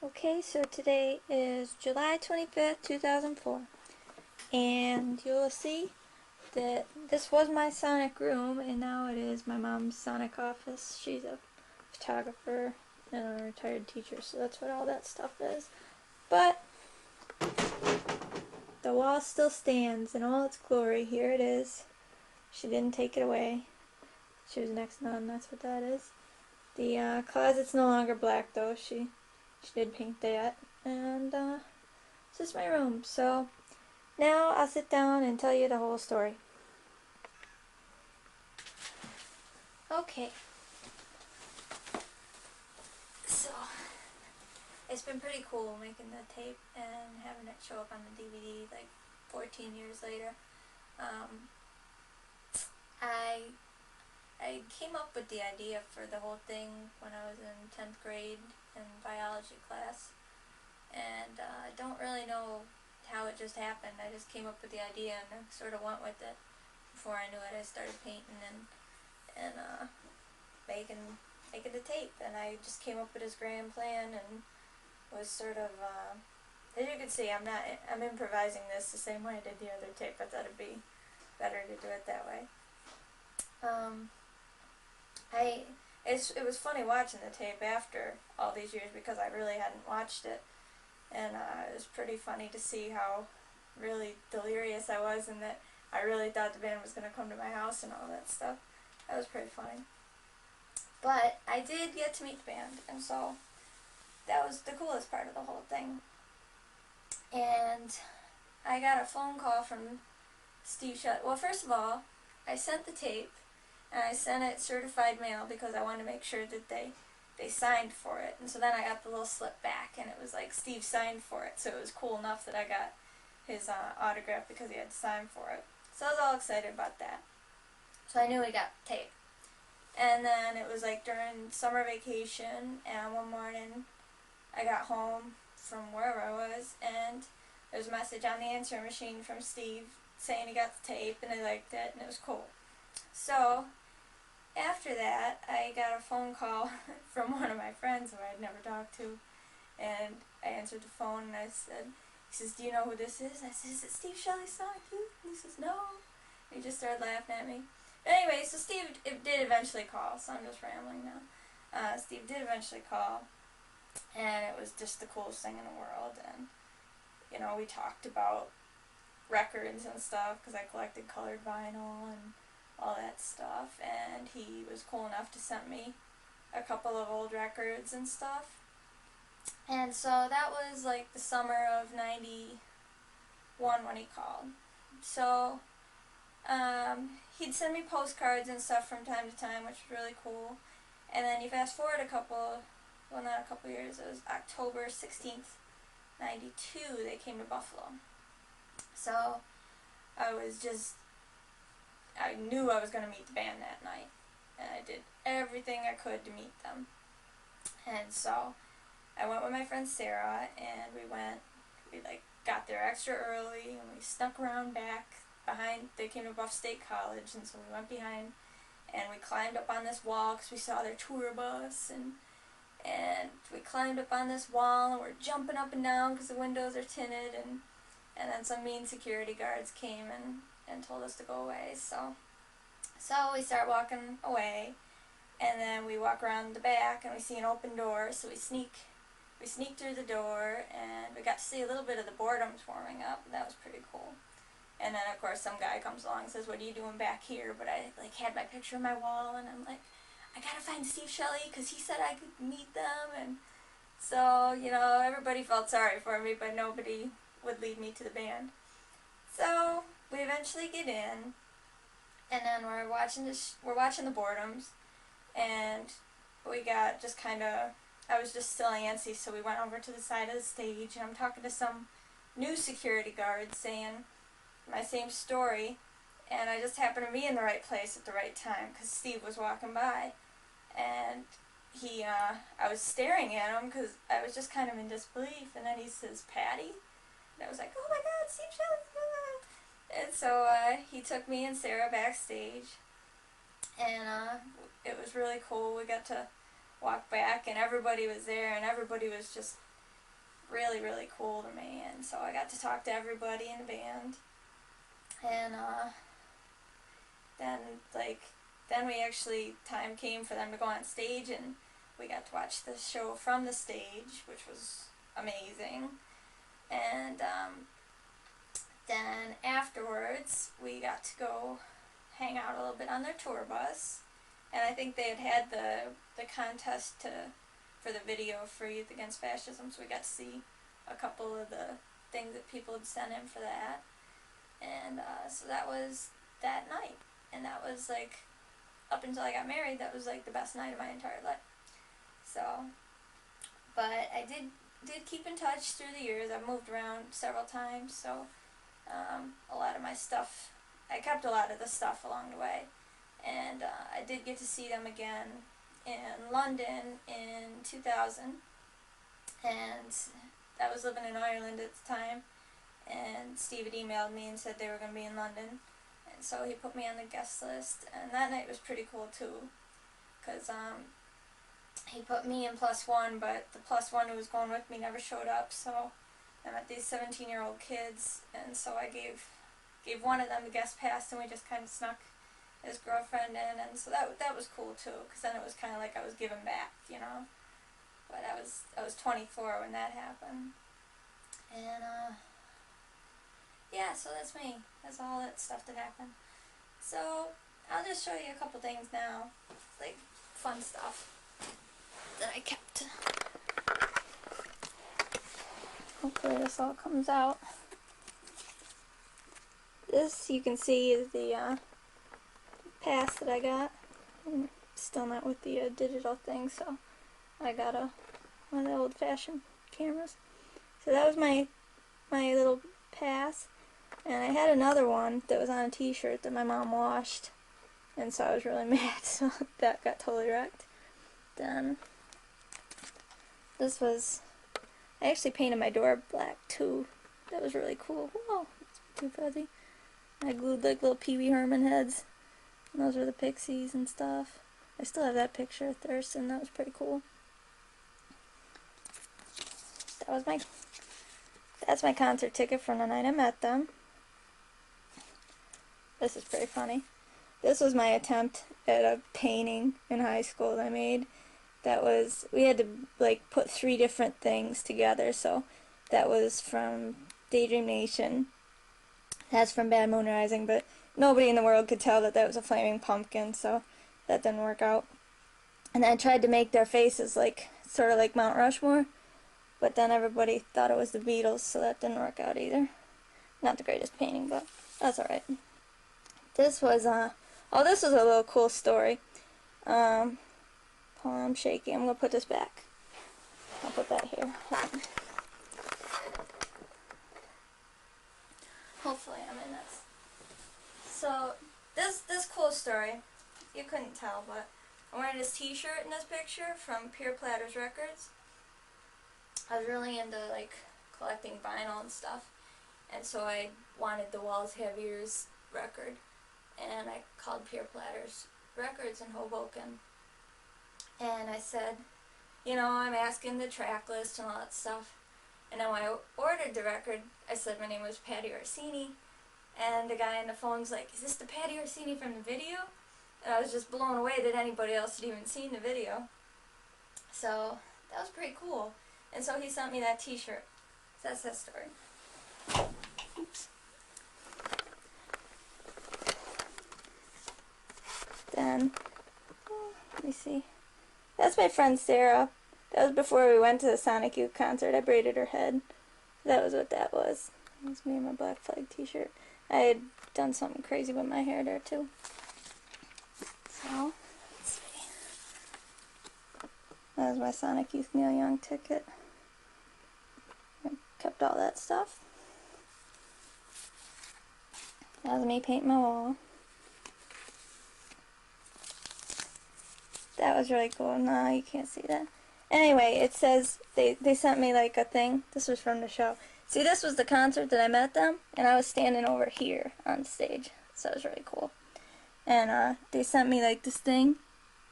Okay, so today is July 25th, 2004, and you'll see that this was my Sonic room, and now it is my mom's Sonic office. She's a photographer and a retired teacher, so that's what all that stuff is. But the wall still stands in all its glory. Here it is. She didn't take it away. She was next none, that's what that is. The closet's no longer black, though. She did paint that, and this is my room, so now I'll sit down and tell you the whole story. Okay, so it's been pretty cool making the tape and having it show up on the DVD like 14 years later. Um, I I came up with the idea for the whole thing when I was in 10th grade in biology class, and I don't really know how it just happened. I just came up with the idea and sort of went with it. Before I knew it, I started painting and making the tape, and I just came up with this grand plan and was sort of as you can see, I'm improvising this the same way I did the other tape. I thought it'd be better to do it that way. Um, I it was funny watching the tape after all these years because I really hadn't watched it, and it was pretty funny to see how really delirious I was and that I really thought the band was going to come to my house and all that stuff. That was pretty funny. But I did get to meet the band, and so that was the coolest part of the whole thing. And I got a phone call from Steve Shelley. Well, first of all, I sent the tape, and I sent it certified mail because I wanted to make sure that they signed for it. And so then I got the little slip back, and it was like Steve signed for it, so it was cool enough that I got his autograph because he had signed for it. So I was all excited about that. So I knew we got the tape. And then it was like during summer vacation, and one morning I got home from wherever I was, and there was a message on the answering machine from Steve saying he got the tape and he liked it and it was cool. So after that, I got a phone call from one of my friends who I'd never talked to, and I answered the phone and I said, he says, "Do you know who this is?" I said, "Is it Steve Shelley's Sonic Youth?" And he says, "No." And he just started laughing at me. But anyway, so Steve did eventually call, so I'm just rambling now. Steve did eventually call, and it was just the coolest thing in the world. And you know, we talked about records and stuff because I collected colored vinyl and all that stuff, and he was cool enough to send me a couple of old records and stuff. And so that was like the summer of '91 when he called. So he'd send me postcards and stuff from time to time, which was really cool. And then you fast forward not a couple years, it was October 16th, 92, they came to Buffalo. So I knew I was going to meet the band that night, and I did everything I could to meet them. And so I went with my friend Sarah, and we got there extra early, and we snuck around back behind. They came to Buff State College, and so we went behind, and we climbed up on this wall because we saw their tour bus, and we climbed up on this wall, and we're jumping up and down because the windows are tinted, and then some mean security guards came and told us to go away. So we start walking away, and then we walk around the back, and we see an open door, so we sneak through the door, and we got to see a little bit of the Boredoms warming up. That was pretty cool. And then of course some guy comes along and says, "What are you doing back here?" But I had my picture on my wall, and I'm like, I gotta find Steve Shelley because he said I could meet them. And so, you know, everybody felt sorry for me, but nobody would lead me to the band. So we eventually get in, and then we're watching the Boredoms, and we got just kind of, I was just still antsy, so we went over to the side of the stage, and I'm talking to some new security guards saying my same story, and I just happened to be in the right place at the right time because Steve was walking by, and I was staring at him because I was just kind of in disbelief, and then he says, "Patty?" And I was like, "Oh my God, Steve Shelley!" And so he took me and Sarah backstage, and it was really cool. We got to walk back, and everybody was there, and everybody was just really, really cool to me. And so I got to talk to everybody in the band. And then, like, then we actually, time came for them to go on stage, and we got to watch the show from the stage, which was amazing. And then afterwards, we got to go hang out a little bit on their tour bus. And I think they had the contest for the video for Youth Against Fascism, so we got to see a couple of the things that people had sent in for that. And so that was that night. And that was like, up until I got married, that was like the best night of my entire life. So, but I did keep in touch through the years. I've moved around several times, so a lot of my stuff, I kept a lot of the stuff along the way. And I did get to see them again in London in 2000. And I was living in Ireland at the time, and Steve had emailed me and said they were going to be in London. And so he put me on the guest list, and that night was pretty cool too, because he put me in +1, but the +1 who was going with me never showed up, so I met these 17-year-old kids, and so I gave one of them the guest pass, and we just kind of snuck his girlfriend in, and so that was cool too, because then it was kind of like I was giving back, you know. But I was 24 when that happened, and yeah, so that's me. That's all that stuff that happened. So I'll just show you a couple things now, like fun stuff that I kept. Hopefully this all comes out. This, you can see, is the pass that I got. I'm still not with the digital thing, so I got one of the old-fashioned cameras. So that was my little pass. And I had another one that was on a t-shirt that my mom washed, and so I was really mad, so that got totally wrecked. Then, this was, I actually painted my door black too. That was really cool. Whoa, it's too fuzzy. I glued like little Pee Wee Herman heads, and those were the Pixies and stuff. I still have that picture of Thurston, that was pretty cool. That's my concert ticket from the night I met them. This is pretty funny. This was my attempt at a painting in high school that I made. That was, we had to like put 3 different things together. So that was from Daydream Nation. That's from Bad Moon Rising, but nobody in the world could tell that that was a flaming pumpkin, so that didn't work out. And I tried to make their faces like, sort of like Mount Rushmore, but then everybody thought it was the Beatles, so that didn't work out either. Not the greatest painting, but that's alright. This was, this was a little cool story. Hold on, I'm shaky. I'm going to put this back. I'll put that here. Hopefully I'm in this. So, this cool story, you couldn't tell, but I'm wearing this t-shirt in this picture from Pure Platters Records. I was really into, like, collecting vinyl and stuff, and so I wanted the Walls Have Ears record. And I called Pure Platters Records in Hoboken, and I said, you know, I'm asking the track list and all that stuff. And then when I ordered the record, I said my name was Patty Orsini, and the guy on the phone's like, is this the Patty Orsini from the video? And I was just blown away that anybody else had even seen the video. So that was pretty cool. And so he sent me that t-shirt. So that's that story. Oops. Then, let me see. That's my friend Sarah. That was before we went to the Sonic Youth concert. I braided her head. That was what that was. That was me in my Black Flag t-shirt. I had done something crazy with my hair there too. So, let's see. That was my Sonic Youth Neil Young ticket. I kept all that stuff. That was me painting my wall. That was really cool. No, you can't see that. Anyway, it says, they sent me like a thing. This was from the show. See, this was the concert that I met them, and I was standing over here on stage. So it was really cool. And they sent me like this thing.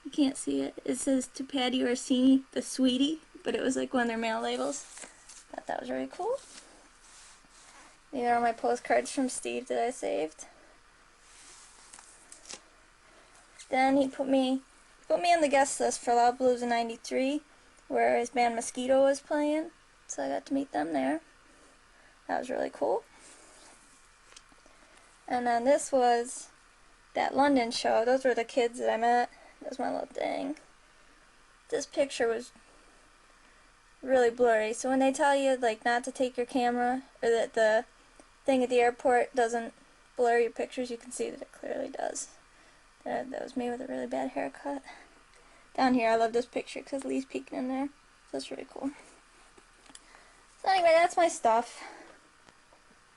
You can't see it. It says to Patty Orsini, the sweetie, but it was like one of their mail labels. Thought that was really cool. These are my postcards from Steve that I saved. Then he put me on the guest list for Lollapalooza '93, where his band Mosquito was playing, so I got to meet them there. That was really cool. And then this was that London show. Those were the kids that I met. That was my little thing. This picture was really blurry, so when they tell you like not to take your camera, or that the thing at the airport doesn't blur your pictures, you can see that it clearly does. That was me with a really bad haircut. Down here, I love this picture because Lee's peeking in there. So that's really cool. So anyway, that's my stuff.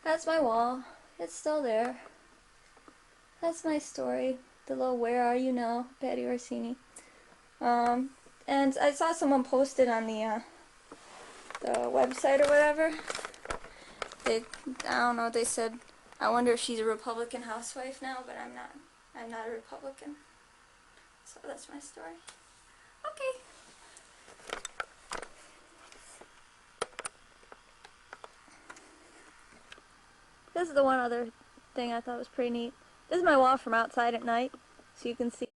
That's my wall. It's still there. That's my story. The little "Where Are You Now?" Patty Orsini. And I saw someone posted on the website or whatever. I don't know, they said, I wonder if she's a Republican housewife now, but I'm not. I'm not a Republican. So that's my story. Okay. This is the one other thing I thought was pretty neat. This is my wall from outside at night, so you can see